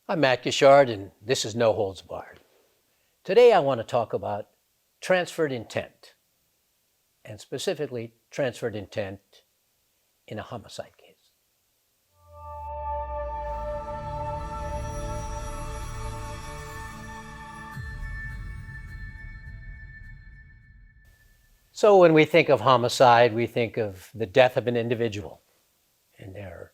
I'm Matt Guichard, and this is No Holds Barred. Today I want to talk about transferred intent, and specifically transferred intent in a homicide case. So when we think of homicide, we think of the death of an individual, and there are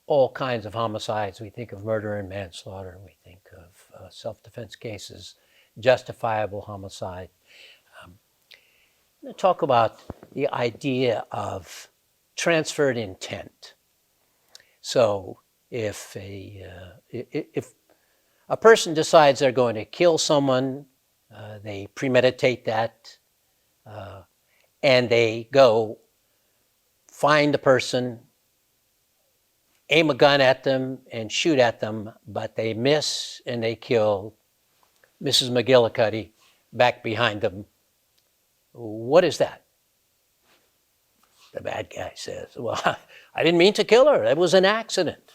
all kinds of homicides. We think of murder and manslaughter. We think of self-defense cases, justifiable homicide. I'm going to talk about the idea of transferred intent. So if a person decides they're going to kill someone, they premeditate that, and they go find the person, aim a gun at them and shoot at them, but they miss and they kill Mrs. McGillicuddy back behind them. What is that? The bad guy says, well, I didn't mean to kill her. It was an accident.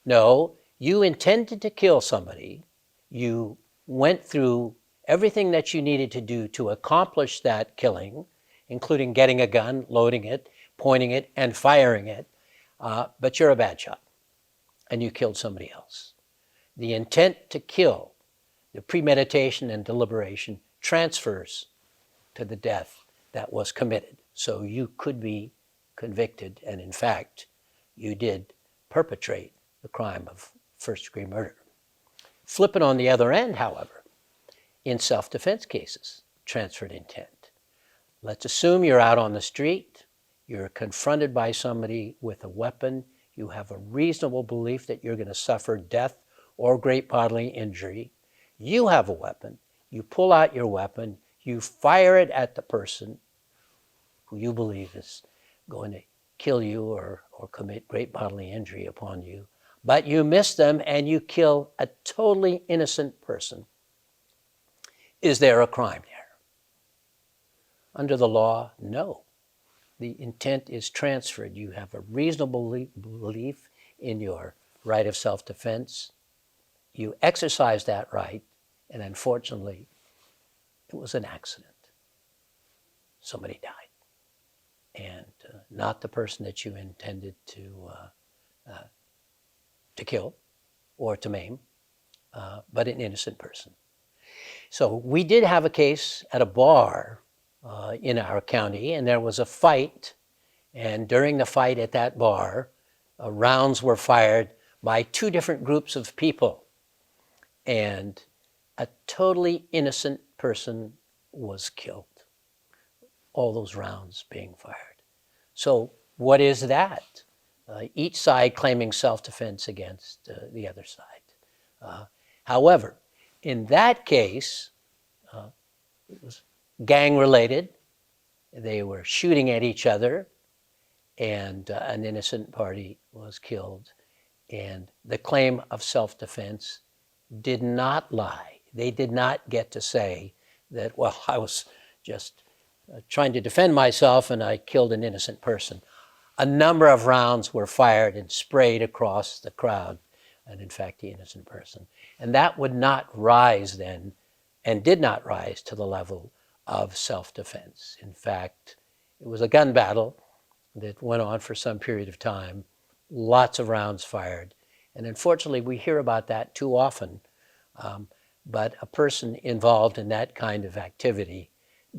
No, you intended to kill somebody. You went through everything that you needed to do to accomplish that killing, including getting a gun, loading it, pointing it, and firing it. But you're a bad shot, and you killed somebody else. The intent to kill, the premeditation and deliberation, transfers to the death that was committed. So you could be convicted, and in fact, you did perpetrate the crime of first-degree murder. Flip it on the other end, however, in self-defense cases, transferred intent. Let's assume you're out on the street, you're confronted by somebody with a weapon, you have a reasonable belief that you're going to suffer death or great bodily injury. You have a weapon, you pull out your weapon, you fire it at the person who you believe is going to kill you or commit great bodily injury upon you, but you miss them and you kill a totally innocent person. Is there a crime there? Under the law, no. The intent is transferred. You have a reasonable belief in your right of self-defense. You exercise that right, and unfortunately, it was an accident. Somebody died. And not the person that you intended to kill or to maim, but an innocent person. So we did have a case at a bar in our county, and there was a fight, and during the fight at that bar, rounds were fired by two different groups of people, and a totally innocent person was killed. All those rounds being fired. So what is that? Each side claiming self-defense against the other side. However, in that case, it was gang-related. They were shooting at each other, and an innocent party was killed. And the claim of self-defense did not lie. They did not get to say that, well, I was just trying to defend myself and I killed an innocent person. A number of rounds were fired and sprayed across the crowd, and in fact, the innocent person. And that would not rise then, and did not rise to the level of self-defense. In fact, it was a gun battle that went on for some period of time, lots of rounds fired, and unfortunately, we hear about that too often. But a person involved in that kind of activity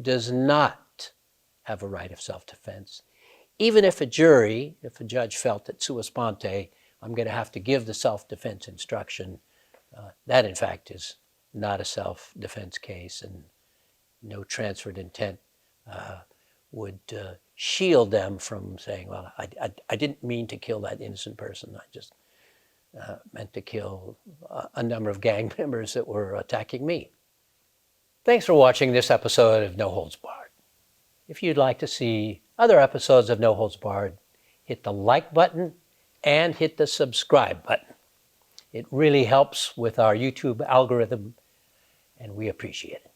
does not have a right of self-defense. Even if a jury, if a judge felt that sua sponte, I'm going to have to give the self-defense instruction, that in fact is not a self-defense case, and no transferred intent would shield them from saying, well, I didn't mean to kill that innocent person. I just meant to kill a number of gang members that were attacking me. Thanks for watching this episode of No Holds Barred. If you'd like to see other episodes of No Holds Barred, hit the like button and hit the subscribe button. It really helps with our YouTube algorithm, and we appreciate it.